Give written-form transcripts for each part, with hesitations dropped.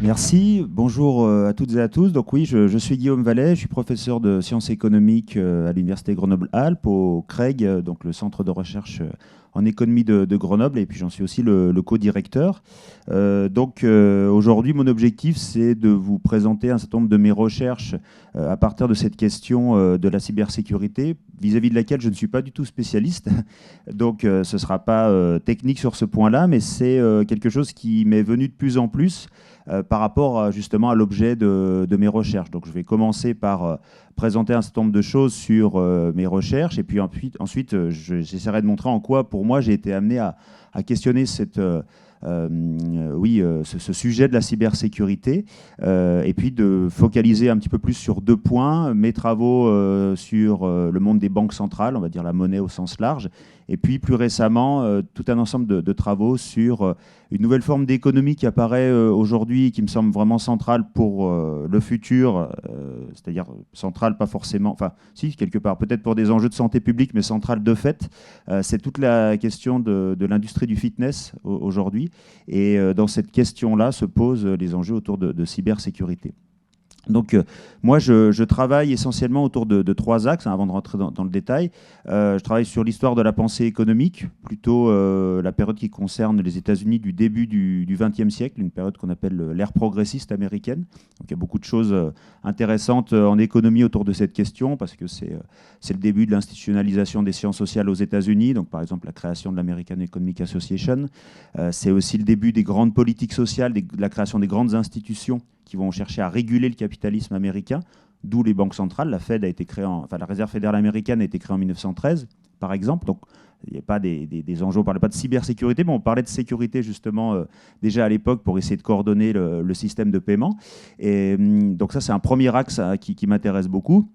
Merci, bonjour à toutes et à tous. Donc oui, je suis Guillaume Vallet, je suis professeur de sciences économiques à l'Université Grenoble-Alpes, au CREG, donc le centre de recherche en économie de Grenoble, et puis j'en suis aussi le co-directeur. Aujourd'hui, mon objectif, c'est de vous présenter un certain nombre de mes recherches à partir de cette question de la cybersécurité, vis-à-vis de laquelle je ne suis pas du tout spécialiste. Donc ce ne sera pas technique sur ce point-là, mais c'est quelque chose qui m'est venu de plus en plus par rapport justement à l'objet de mes recherches. Donc je vais commencer par présenter un certain nombre de choses sur mes recherches, et puis ensuite j'essaierai de montrer en quoi, pour moi, j'ai été amené à questionner ce sujet de la cybersécurité, et puis de focaliser un petit peu plus sur deux points, mes travaux sur le monde des banques centrales, on va dire la monnaie au sens large, et puis plus récemment, tout un ensemble de travaux sur une nouvelle forme d'économie qui apparaît aujourd'hui, qui me semble vraiment centrale pour le futur, c'est-à-dire centrale pas forcément, enfin si, quelque part, peut-être pour des enjeux de santé publique, mais centrale de fait. C'est toute la question de l'industrie du fitness aujourd'hui. Et dans cette question-là se posent les enjeux autour de cybersécurité. Donc, moi, je travaille essentiellement autour de trois axes, avant de rentrer dans le détail. Je travaille sur l'histoire de la pensée économique, plutôt la période qui concerne les États-Unis du début du XXe siècle, une période qu'on appelle l'ère progressiste américaine. Donc, il y a beaucoup de choses intéressantes en économie autour de cette question, parce que c'est le début de l'institutionnalisation des sciences sociales aux États-Unis, donc par exemple la création de l'American Economic Association. C'est aussi le début des grandes politiques sociales, de la création des grandes institutions qui vont chercher à réguler le capitalisme américain, d'où les banques centrales. La Fed a été créée, la Réserve fédérale américaine a été créée en 1913, par exemple. Donc, il n'y a pas des enjeux, on ne parlait pas de cybersécurité, mais on parlait de sécurité justement déjà à l'époque pour essayer de coordonner le système de paiement. Et donc ça, c'est un premier axe qui m'intéresse beaucoup.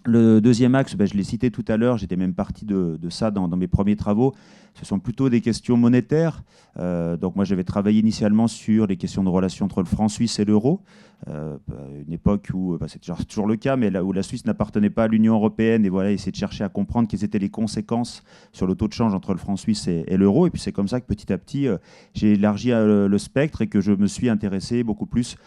Le deuxième axe, je l'ai cité tout à l'heure, j'étais même parti de ça dans mes premiers travaux. Ce sont plutôt des questions monétaires. Donc moi, j'avais travaillé initialement sur les questions de relation entre le franc suisse et l'euro. Une époque où, c'est toujours le cas, mais là où la Suisse n'appartenait pas à l'Union européenne, et voilà, essayer de chercher à comprendre quelles étaient les conséquences sur le taux de change entre le franc suisse et l'euro. Et puis c'est comme ça que petit à petit, j'ai élargi le spectre et que je me suis intéressé beaucoup plus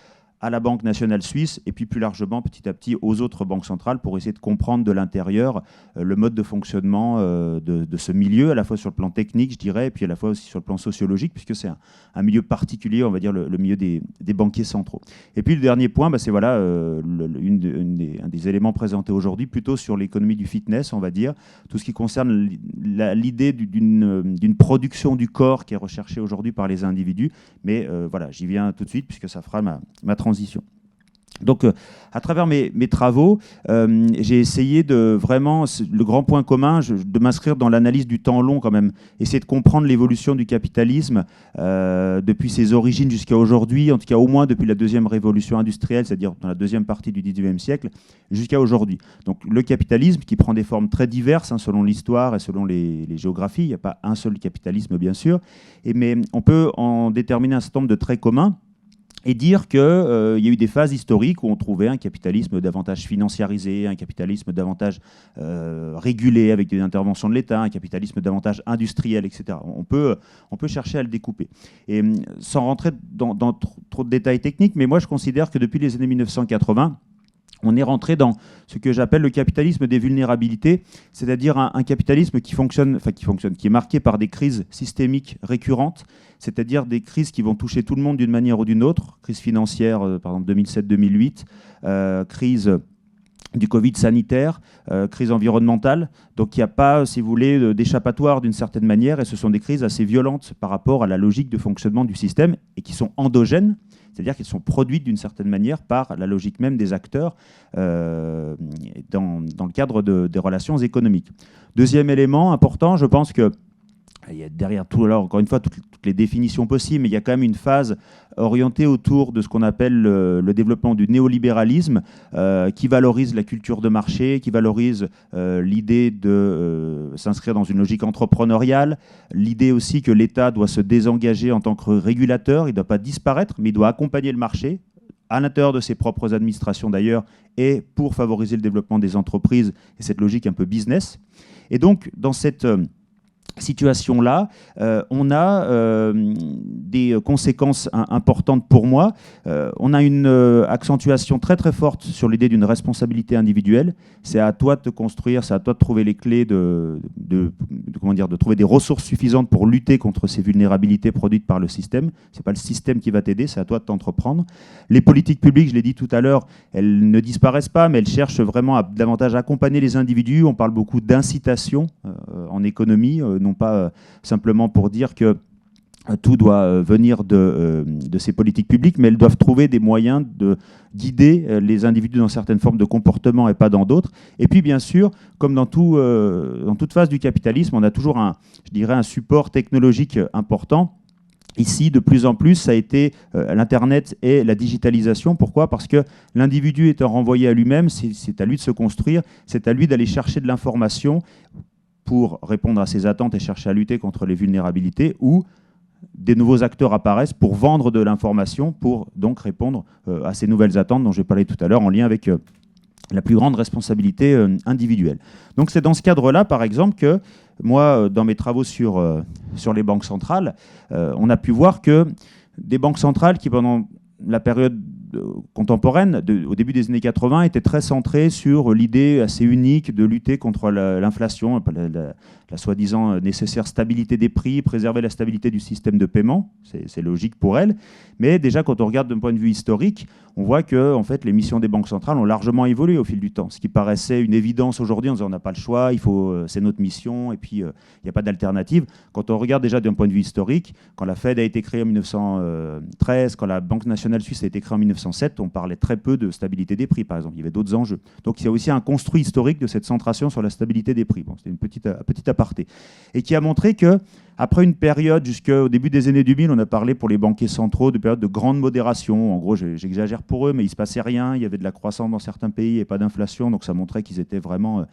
à la Banque nationale suisse, et puis plus largement, petit à petit, aux autres banques centrales, pour essayer de comprendre de l'intérieur le mode de fonctionnement de ce milieu, à la fois sur le plan technique, je dirais, et puis à la fois aussi sur le plan sociologique, puisque c'est un milieu particulier, on va dire le milieu des banquiers centraux. Et puis le dernier point, c'est voilà, un des éléments présentés aujourd'hui, plutôt sur l'économie du fitness, on va dire, tout ce qui concerne l'idée d'une production du corps qui est recherchée aujourd'hui par les individus. Mais voilà, j'y viens tout de suite, puisque ça fera ma transition. Donc, à travers mes travaux, j'ai essayé de vraiment, le grand point commun, de m'inscrire dans l'analyse du temps long quand même, essayer de comprendre l'évolution du capitalisme depuis ses origines jusqu'à aujourd'hui, en tout cas au moins depuis la deuxième révolution industrielle, c'est-à-dire dans la deuxième partie du XIXe siècle, jusqu'à aujourd'hui. Donc le capitalisme qui prend des formes très diverses selon l'histoire et selon les géographies, il n'y a pas un seul capitalisme bien sûr, mais on peut en déterminer un certain nombre de traits communs, et dire qu'il y a eu des phases historiques où on trouvait un capitalisme davantage financiarisé, un capitalisme davantage régulé avec des interventions de l'État, un capitalisme davantage industriel, etc. On peut chercher à le découper. Et sans rentrer dans trop de détails techniques, mais moi je considère que depuis les années 1980, on est rentré dans ce que j'appelle le capitalisme des vulnérabilités, c'est-à-dire un capitalisme qui est marqué par des crises systémiques récurrentes, c'est-à-dire des crises qui vont toucher tout le monde d'une manière ou d'une autre, crise financière, par exemple 2007-2008, crise du Covid sanitaire, crise environnementale. Donc il n'y a pas, si vous voulez, d'échappatoire d'une certaine manière, et ce sont des crises assez violentes par rapport à la logique de fonctionnement du système, et qui sont endogènes, c'est-à-dire qu'elles sont produites d'une certaine manière par la logique même des acteurs dans le cadre des relations économiques. Deuxième élément important, je pense que il y a derrière tout, alors encore une fois, toutes les définitions possibles, mais il y a quand même une phase orientée autour de ce qu'on appelle le développement du néolibéralisme, qui valorise la culture de marché, qui valorise l'idée de s'inscrire dans une logique entrepreneuriale, l'idée aussi que l'État doit se désengager en tant que régulateur, il ne doit pas disparaître, mais il doit accompagner le marché, à l'intérieur de ses propres administrations d'ailleurs, et pour favoriser le développement des entreprises et cette logique un peu business. Et donc, dans cette situation-là, on a des conséquences importantes pour moi. On a une accentuation très très forte sur l'idée d'une responsabilité individuelle. C'est à toi de te construire, c'est à toi de trouver les clés, comment dire, de trouver des ressources suffisantes pour lutter contre ces vulnérabilités produites par le système. Ce n'est pas le système qui va t'aider, c'est à toi de t'entreprendre. Les politiques publiques, je l'ai dit tout à l'heure, elles ne disparaissent pas, mais elles cherchent vraiment à davantage accompagner les individus. On parle beaucoup d'incitation en économie, non pas simplement pour dire que tout doit venir de ces politiques publiques, mais elles doivent trouver des moyens de guider les individus dans certaines formes de comportement et pas dans d'autres. Et puis, bien sûr, comme dans toute phase du capitalisme, on a toujours je dirais, un support technologique important. Ici, de plus en plus, ça a été l'Internet et la digitalisation. Pourquoi ? Parce que l'individu étant renvoyé à lui-même, c'est à lui de se construire, c'est à lui d'aller chercher de l'information pour répondre à ses attentes et chercher à lutter contre les vulnérabilités, ou des nouveaux acteurs apparaissent pour vendre de l'information, pour donc répondre à ces nouvelles attentes dont j'ai parlé tout à l'heure, en lien avec la plus grande responsabilité individuelle. Donc c'est dans ce cadre-là, par exemple, que moi, dans mes travaux sur les banques centrales, on a pu voir que des banques centrales qui, pendant la période contemporaine, au début des années 80, étaient très centrées sur l'idée assez unique de lutter contre l'inflation, la soi-disant nécessaire stabilité des prix, préserver la stabilité du système de paiement. C'est logique pour elles. Mais déjà, quand on regarde d'un point de vue historique, on voit que en fait, les missions des banques centrales ont largement évolué au fil du temps. Ce qui paraissait une évidence aujourd'hui, en disant on n'a pas le choix, c'est notre mission, et puis il n'y a pas d'alternative. Quand on regarde déjà d'un point de vue historique, quand la Fed a été créée en 1913, quand la Banque nationale suisse a été créée en 1907, on parlait très peu de stabilité des prix, par exemple. Il y avait d'autres enjeux. Donc il y a aussi un construit historique de cette centration sur la stabilité des prix. Bon, c'était une petite aparté. Et qui a montré que après une période jusqu'au début des années 2000, on a parlé pour les banquiers centraux de période de grande modération. En gros, j'exagère pour eux, mais il ne se passait rien. Il y avait de la croissance dans certains pays et pas d'inflation. Donc ça montrait qu'ils étaient vraiment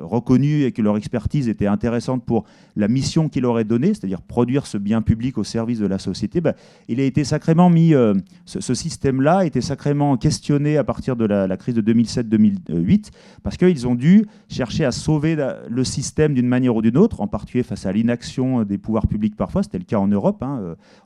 reconnus et que leur expertise était intéressante pour la mission qu'il aurait donnée, c'est-à-dire produire ce bien public au service de la société. Il a été sacrément mis, ce système-là a été sacrément questionné à partir de la crise de 2007-2008, parce qu'ils ont dû chercher à sauver le système d'une manière ou d'une autre, en particulier face à l'inaction des pouvoirs publics parfois. C'était le cas en Europe.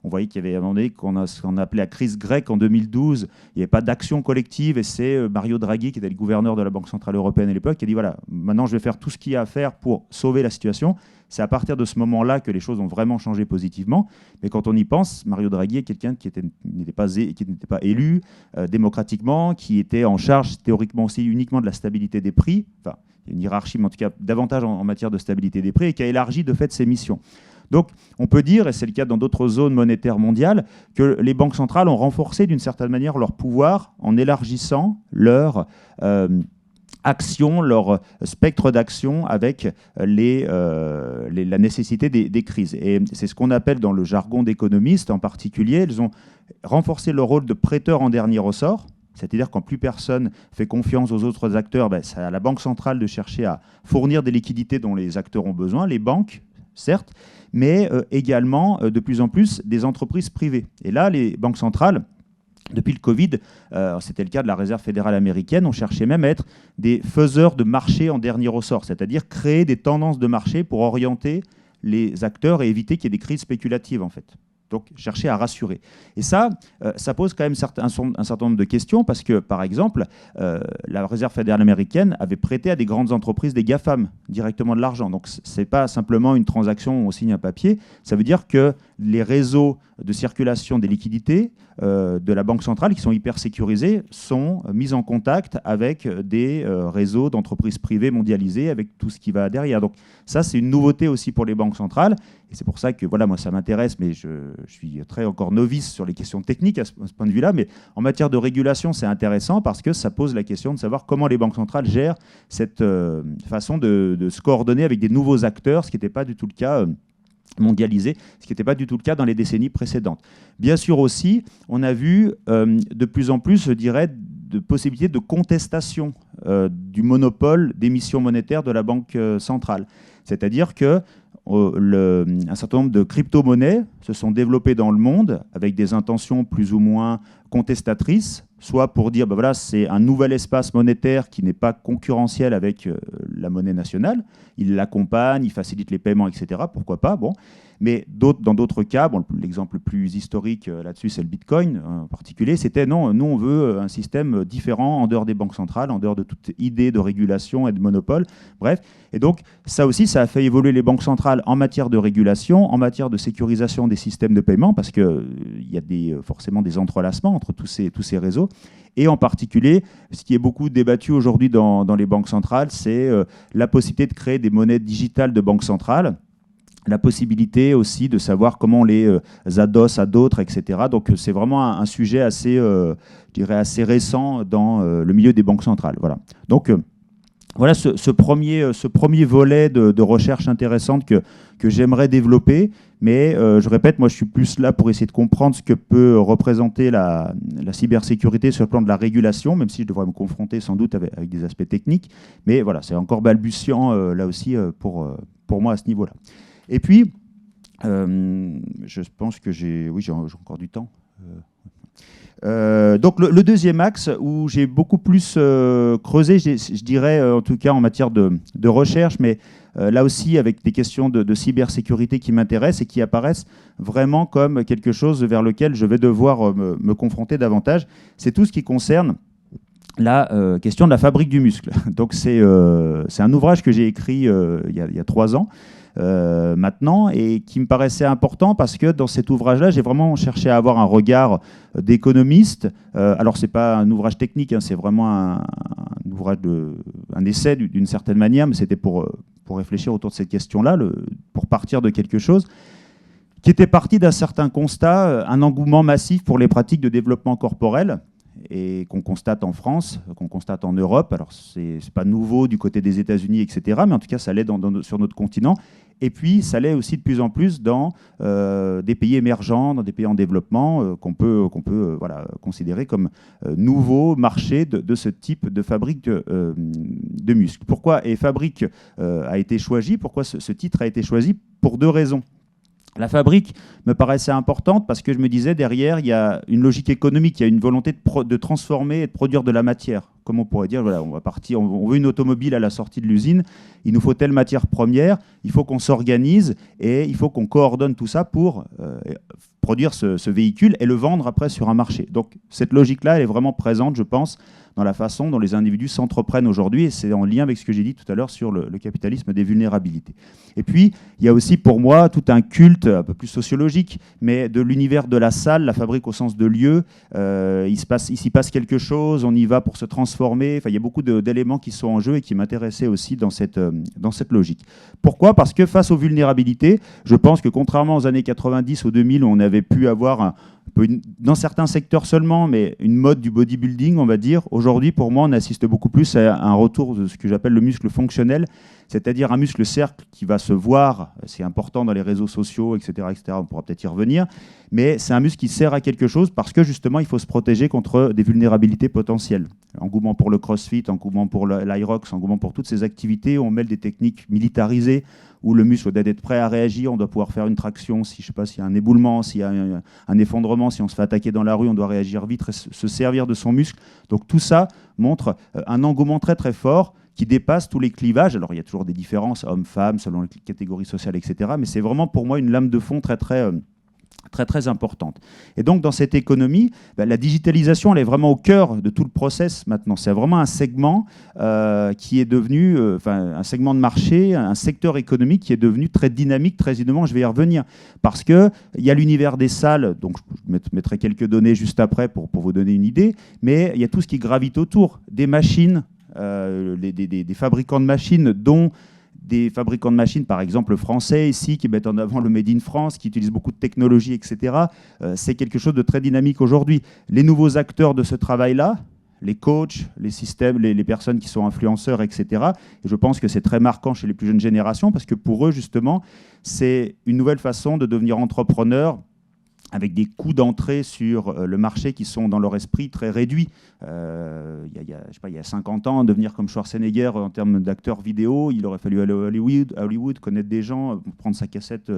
On voyait qu'il y avait à un moment donné ce qu'on appelait la crise grecque en 2012. Il n'y avait pas d'action collective, et c'est Mario Draghi, qui était le gouverneur de la Banque centrale européenne à l'époque, qui a dit voilà, maintenant je vais faire tout ce qu'il y a à faire pour sauver la situation. C'est à partir de ce moment-là que les choses ont vraiment changé positivement. Mais quand on y pense, Mario Draghi est quelqu'un qui n'était pas élu démocratiquement, qui était en charge théoriquement aussi uniquement de la stabilité des prix, enfin une hiérarchie, mais en tout cas davantage en matière de stabilité des prix, et qui a élargi de fait ses missions. Donc on peut dire, et c'est le cas dans d'autres zones monétaires mondiales, que les banques centrales ont renforcé d'une certaine manière leur pouvoir en élargissant leur action, leur spectre d'action avec la nécessité des crises. Et c'est ce qu'on appelle dans le jargon d'économistes en particulier, elles ont renforcé leur rôle de prêteur en dernier ressort. C'est-à-dire quand plus personne fait confiance aux autres acteurs, c'est à la Banque centrale de chercher à fournir des liquidités dont les acteurs ont besoin, les banques, certes, mais également de plus en plus des entreprises privées. Et là, les banques centrales, depuis le Covid, c'était le cas de la Réserve fédérale américaine, on cherchait même à être des faiseurs de marché en dernier ressort, c'est-à-dire créer des tendances de marché pour orienter les acteurs et éviter qu'il y ait des crises spéculatives, en fait. Donc, chercher à rassurer. Et ça pose quand même un certain nombre de questions, parce que, par exemple, la Réserve fédérale américaine avait prêté à des grandes entreprises, des GAFAM, directement de l'argent. Donc, ce n'est pas simplement une transaction où on signe un papier. Ça veut dire que les réseaux de circulation des liquidités de la Banque centrale, qui sont hyper sécurisés, sont mis en contact avec des réseaux d'entreprises privées mondialisées, avec tout ce qui va derrière. Donc ça, c'est une nouveauté aussi pour les banques centrales. Et c'est pour ça que, voilà, moi, ça m'intéresse, mais je suis très encore novice sur les questions techniques à ce point de vue-là. Mais en matière de régulation, c'est intéressant parce que ça pose la question de savoir comment les banques centrales gèrent cette façon de se coordonner avec des nouveaux acteurs, ce qui n'était pas du tout le cas mondialisé, ce qui n'était pas du tout le cas dans les décennies précédentes. Bien sûr aussi, on a vu de plus en plus, je dirais, de possibilités de contestation du monopole d'émission monétaire de la Banque centrale. C'est-à-dire que un certain nombre de crypto-monnaies se sont développées dans le monde avec des intentions plus ou moins contestatrices soit pour dire, ben voilà, c'est un nouvel espace monétaire qui n'est pas concurrentiel avec la monnaie nationale. Il l'accompagne, il facilite les paiements, etc. Pourquoi pas, bon. Mais dans d'autres cas, bon, l'exemple le plus historique là-dessus, c'est le Bitcoin en particulier, c'était non, nous on veut un système différent en dehors des banques centrales, en dehors de toute idée de régulation et de monopole, bref. Et donc ça aussi, ça a fait évoluer les banques centrales en matière de régulation, en matière de sécurisation des systèmes de paiement, parce qu'il y a forcément des entrelacements entre tous ces réseaux. Et en particulier, ce qui est beaucoup débattu aujourd'hui dans les banques centrales, c'est la possibilité de créer des monnaies digitales de banques centrales, la possibilité aussi de savoir comment on les adosse à d'autres, etc. Donc c'est vraiment un sujet assez, je dirais assez récent dans le milieu des banques centrales. Voilà. Donc voilà ce premier volet de recherche intéressante que j'aimerais développer. Mais je répète, moi je suis plus là pour essayer de comprendre ce que peut représenter la cybersécurité sur le plan de la régulation, même si je devrais me confronter sans doute avec des aspects techniques. Mais voilà, c'est encore balbutiant là aussi pour moi à ce niveau-là. Et puis, je pense que j'ai encore du temps. Donc le deuxième axe où j'ai beaucoup plus creusé, je dirais en tout cas en matière de recherche, mais là aussi avec des questions de cybersécurité qui m'intéressent et qui apparaissent vraiment comme quelque chose vers lequel je vais devoir me confronter davantage, c'est tout ce qui concerne la question de la fabrique du muscle. Donc c'est un ouvrage que j'ai écrit il y a 3 ans. Maintenant, et qui me paraissait important parce que dans cet ouvrage-là, j'ai vraiment cherché à avoir un regard d'économiste. Alors, ce n'est pas un ouvrage technique, hein, c'est vraiment un ouvrage, un essai d'une certaine manière, mais c'était pour réfléchir autour de cette question-là, pour partir de quelque chose qui était parti d'un certain constat, un engouement massif pour les pratiques de développement corporel, et qu'on constate en France, qu'on constate en Europe. Alors, ce n'est pas nouveau du côté des États-Unis, etc., mais en tout cas, ça l'est sur notre continent. Et puis, ça l'est aussi de plus en plus dans des pays émergents, dans des pays en développement, qu'on peut voilà, considérer comme nouveaux marchés de ce type de fabrique de muscles. Pourquoi fabrique a été choisi? Pourquoi ce titre a été choisi? Pour 2 raisons. La fabrique me paraissait importante parce que je me disais, derrière, il y a une logique économique, il y a une volonté de transformer et de produire de la matière. Comme on pourrait dire, voilà, on veut une automobile à la sortie de l'usine, il nous faut telle matière première, il faut qu'on s'organise et il faut qu'on coordonne tout ça pour produire ce véhicule et le vendre après sur un marché. Donc cette logique-là, elle est vraiment présente, je pense, dans la façon dont les individus s'entreprennent aujourd'hui, et c'est en lien avec ce que j'ai dit tout à l'heure sur le capitalisme des vulnérabilités. Et puis, il y a aussi pour moi tout un culte un peu plus sociologique, mais de l'univers de la salle, la fabrique au sens de lieu. Il s'y passe quelque chose, on y va pour se transformer. Enfin, il y a beaucoup d'éléments qui sont en jeu et qui m'intéressaient aussi dans cette logique. Pourquoi? Parce que face aux vulnérabilités, je pense que contrairement aux années 90, aux 2000, où on avait pu avoir dans certains secteurs seulement, mais une mode du bodybuilding, on va dire. Aujourd'hui, pour moi, on assiste beaucoup plus à un retour de ce que j'appelle le muscle fonctionnel, c'est-à-dire un muscle cercle qui va se voir, c'est important dans les réseaux sociaux, etc., etc., on pourra peut-être y revenir, mais c'est un muscle qui sert à quelque chose parce que justement, il faut se protéger contre des vulnérabilités potentielles. Engouement pour le crossfit, engouement pour l'Irox, engouement pour toutes ces activités où on mêle des techniques militarisées, où le muscle doit être prêt à réagir, on doit pouvoir faire une traction, si, je sais pas, s'il y a un éboulement, s'il y a un effondrement, si on se fait attaquer dans la rue, on doit réagir vite, se servir de son muscle. Donc tout ça montre un engouement très très fort qui dépasse tous les clivages. Alors il y a toujours des différences hommes-femmes selon les catégories sociales, etc. Mais c'est vraiment pour moi une lame de fond très très importante. Et donc dans cette économie, la digitalisation, elle est vraiment au cœur de tout le process maintenant. C'est vraiment un segment qui est devenu, un segment de marché, un secteur économique qui est devenu très dynamique, très innovant. Je vais y revenir. Parce qu'il y a l'univers des salles, donc je mettrai quelques données juste après pour vous donner une idée, mais il y a tout ce qui gravite autour, des machines, des fabricants de machines, dont des fabricants de machines, par exemple français ici, qui mettent en avant le Made in France, qui utilisent beaucoup de technologies, etc. C'est quelque chose de très dynamique aujourd'hui. Les nouveaux acteurs de ce travail-là, les coachs, les systèmes, les personnes qui sont influenceurs, etc. Et je pense que c'est très marquant chez les plus jeunes générations, parce que pour eux, justement, c'est une nouvelle façon de devenir entrepreneur avec des coûts d'entrée sur le marché qui sont dans leur esprit très réduits. Je sais pas, il y a 50 ans, devenir comme Schwarzenegger en termes d'acteur vidéo, il aurait fallu aller à Hollywood, connaître des gens, prendre sa cassette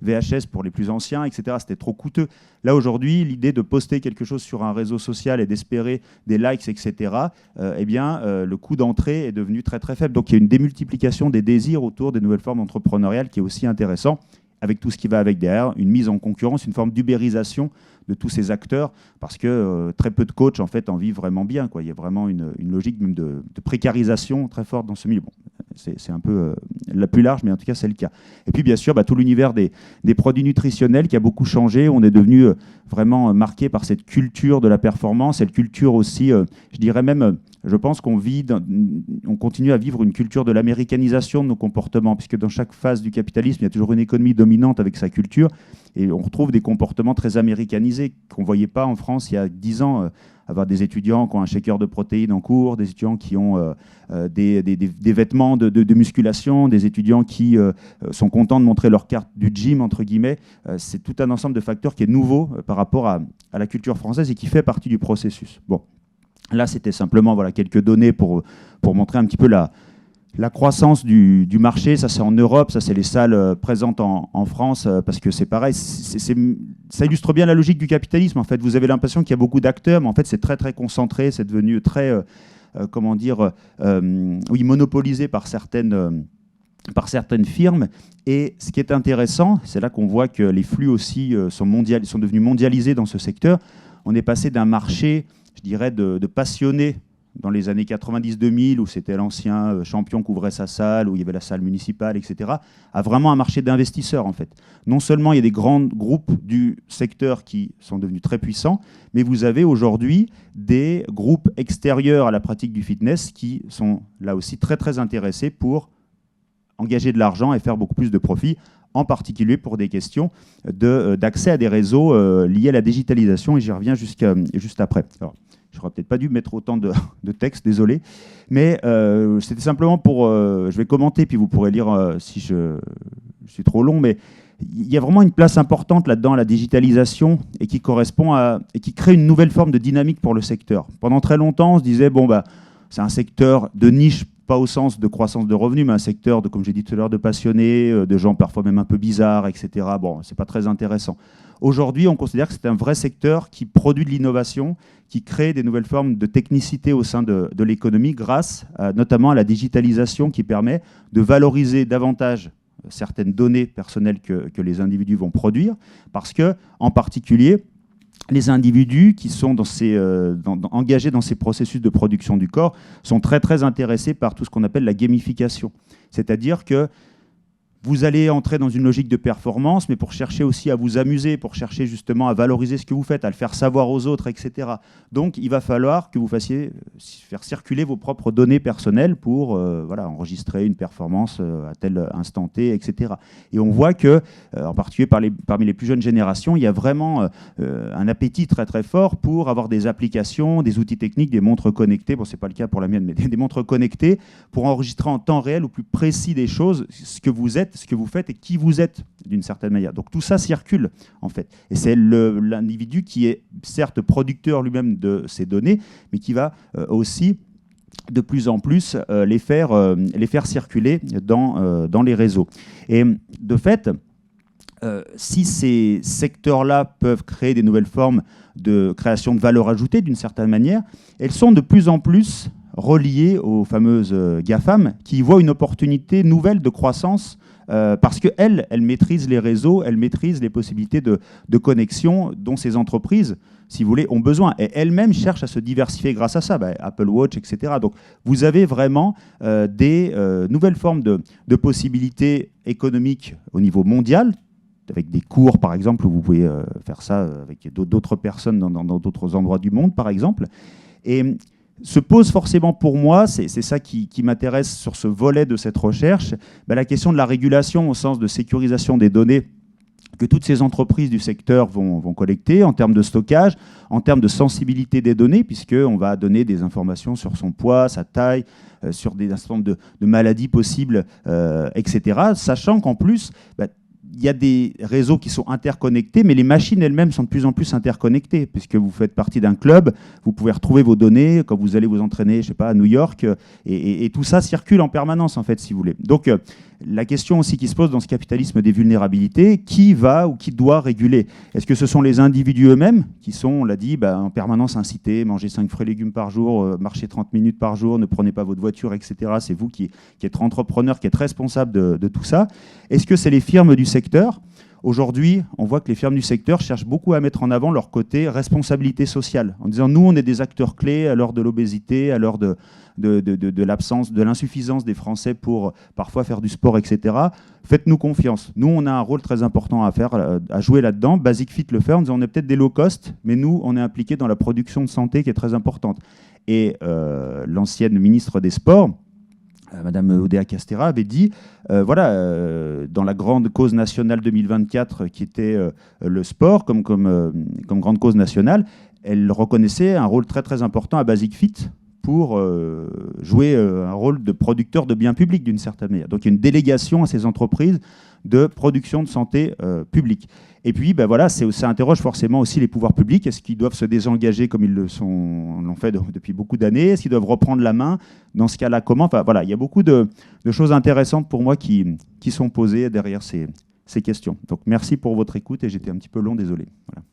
VHS pour les plus anciens, etc. C'était trop coûteux. Là, aujourd'hui, l'idée de poster quelque chose sur un réseau social et d'espérer des likes, etc., le coût d'entrée est devenu très, très faible. Donc, il y a une démultiplication des désirs autour des nouvelles formes entrepreneuriales qui est aussi intéressant, avec tout ce qui va avec derrière, une mise en concurrence, une forme d'ubérisation de tous ces acteurs, parce que très peu de coachs en fait en vivent vraiment bien, quoi. Il y a vraiment une logique même de précarisation très forte dans ce milieu. Bon, c'est un peu la plus large, mais en tout cas c'est le cas. Et puis bien sûr, tout l'univers des produits nutritionnels qui a beaucoup changé. On est devenu vraiment marqué par cette culture de la performance, cette culture aussi, je dirais même... Je pense qu'on continue à vivre une culture de l'américanisation de nos comportements, puisque dans chaque phase du capitalisme, il y a toujours une économie dominante avec sa culture, et on retrouve des comportements très américanisés qu'on ne voyait pas en France il y a 10 ans. Avoir des étudiants qui ont un shaker de protéines en cours, des étudiants qui ont des vêtements de musculation, des étudiants qui sont contents de montrer leur carte du gym, entre guillemets. C'est tout un ensemble de facteurs qui est nouveau par rapport à la culture française et qui fait partie du processus. Bon. Là, c'était simplement quelques données pour montrer un petit peu la croissance du marché. Ça, c'est en Europe, ça, c'est les salles présentes en France, parce que c'est pareil, ça illustre bien la logique du capitalisme. En fait, vous avez l'impression qu'il y a beaucoup d'acteurs, mais en fait, c'est très, très concentré, c'est devenu très, monopolisé par certaines firmes. Et ce qui est intéressant, c'est là qu'on voit que les flux aussi sont devenus mondialisés dans ce secteur. On est passé d'un marché, je dirais, de passionnés dans les années 90-2000, où c'était l'ancien champion qui ouvrait sa salle, où il y avait la salle municipale, etc., à vraiment un marché d'investisseurs, en fait. Non seulement il y a des grands groupes du secteur qui sont devenus très puissants, mais vous avez aujourd'hui des groupes extérieurs à la pratique du fitness qui sont là aussi très, très intéressés pour engager de l'argent et faire beaucoup plus de profit, en particulier pour des questions d'accès à des réseaux liés à la digitalisation, et j'y reviens juste après. Alors, je n'aurais peut-être pas dû mettre autant de texte, désolé, mais c'était simplement pour... je vais commenter, puis vous pourrez lire si je suis trop long, mais il y a vraiment une place importante là-dedans à la digitalisation et qui correspond et qui crée une nouvelle forme de dynamique pour le secteur. Pendant très longtemps, on se disait, c'est un secteur de niche, pas au sens de croissance de revenus, mais un secteur, comme j'ai dit tout à l'heure, de passionnés, de gens parfois même un peu bizarres, etc. Bon, c'est pas très intéressant. Aujourd'hui, on considère que c'est un vrai secteur qui produit de l'innovation, qui crée des nouvelles formes de technicité au sein de l'économie grâce notamment à la digitalisation qui permet de valoriser davantage certaines données personnelles que les individus vont produire, parce que, en particulier, les individus qui sont engagés dans ces processus de production du corps sont très, très intéressés par tout ce qu'on appelle la gamification. C'est-à-dire que vous allez entrer dans une logique de performance, mais pour chercher aussi à vous amuser, pour chercher justement à valoriser ce que vous faites, à le faire savoir aux autres, etc. Donc, il va falloir que vous fassiez faire circuler vos propres données personnelles pour enregistrer une performance à tel instant T, etc. Et on voit que, en particulier parmi les plus jeunes générations, il y a vraiment un appétit très très fort pour avoir des applications, des outils techniques, des montres connectées. Bon, c'est pas le cas pour la mienne, mais des montres connectées pour enregistrer en temps réel, au plus précis des choses, ce que vous êtes, ce que vous faites et qui vous êtes d'une certaine manière. Donc tout ça circule en fait. Et c'est l'individu qui est certes producteur lui-même de ces données, mais qui va aussi de plus en plus les faire circuler dans les réseaux. Et de fait, si ces secteurs-là peuvent créer des nouvelles formes de création de valeur ajoutée d'une certaine manière, elles sont de plus en plus reliées aux fameuses GAFAM qui voient une opportunité nouvelle de croissance parce qu'elles maîtrisent les réseaux, elles maîtrisent les possibilités de connexion dont ces entreprises, si vous voulez, ont besoin. Et elles-mêmes cherchent à se diversifier grâce à ça, Apple Watch, etc. Donc vous avez vraiment des nouvelles formes de possibilités économiques au niveau mondial, avec des cours, par exemple, où vous pouvez faire ça avec d'autres personnes dans d'autres endroits du monde, par exemple. Et se pose forcément pour moi, c'est ça qui m'intéresse sur ce volet de cette recherche, la question de la régulation au sens de sécurisation des données que toutes ces entreprises du secteur vont collecter en termes de stockage, en termes de sensibilité des données, puisqu'on va donner des informations sur son poids, sa taille, sur des certain nombre de maladies possibles, etc. Sachant qu'en plus, il y a des réseaux qui sont interconnectés, mais les machines elles-mêmes sont de plus en plus interconnectées, puisque vous faites partie d'un club, vous pouvez retrouver vos données quand vous allez vous entraîner, je sais pas, à New York, et tout ça circule en permanence, en fait, si vous voulez. Donc, la question aussi qui se pose dans ce capitalisme des vulnérabilités, qui va ou qui doit réguler? Est-ce que ce sont les individus eux-mêmes, qui sont, on l'a dit, en permanence incités, mangez 5 fruits et légumes par jour, marchez 30 minutes par jour, ne prenez pas votre voiture, etc. C'est vous qui êtes entrepreneur, qui êtes responsable de tout ça. Est-ce que c'est les firmes du secteur? Aujourd'hui, on voit que les firmes du secteur cherchent beaucoup à mettre en avant leur côté responsabilité sociale, en disant nous, on est des acteurs clés à l'heure de l'obésité, à l'heure de l'absence, de l'insuffisance des Français pour parfois faire du sport, etc. Faites-nous confiance. Nous, on a un rôle très important à faire, à jouer là-dedans. Basic Fit le fait en disant on est peut-être des low cost, mais nous, on est impliqués dans la production de santé qui est très importante. Et l'ancienne ministre des Sports, Madame Oudéa Castéra, avait dit, dans la grande cause nationale 2024, qui était le sport comme grande cause nationale, elle reconnaissait un rôle très très important à Basic Fit pour jouer un rôle de producteur de biens publics d'une certaine manière. Donc il y a une délégation à ces entreprises de production de santé publique. Et puis, ça interroge forcément aussi les pouvoirs publics. Est-ce qu'ils doivent se désengager comme ils l'ont fait depuis beaucoup d'années? Est-ce qu'ils doivent reprendre la main? Dans ce cas-là, comment? Enfin, voilà, il y a beaucoup de choses intéressantes pour moi qui sont posées derrière ces questions. Donc, merci pour votre écoute et j'étais un petit peu long, désolé. Voilà.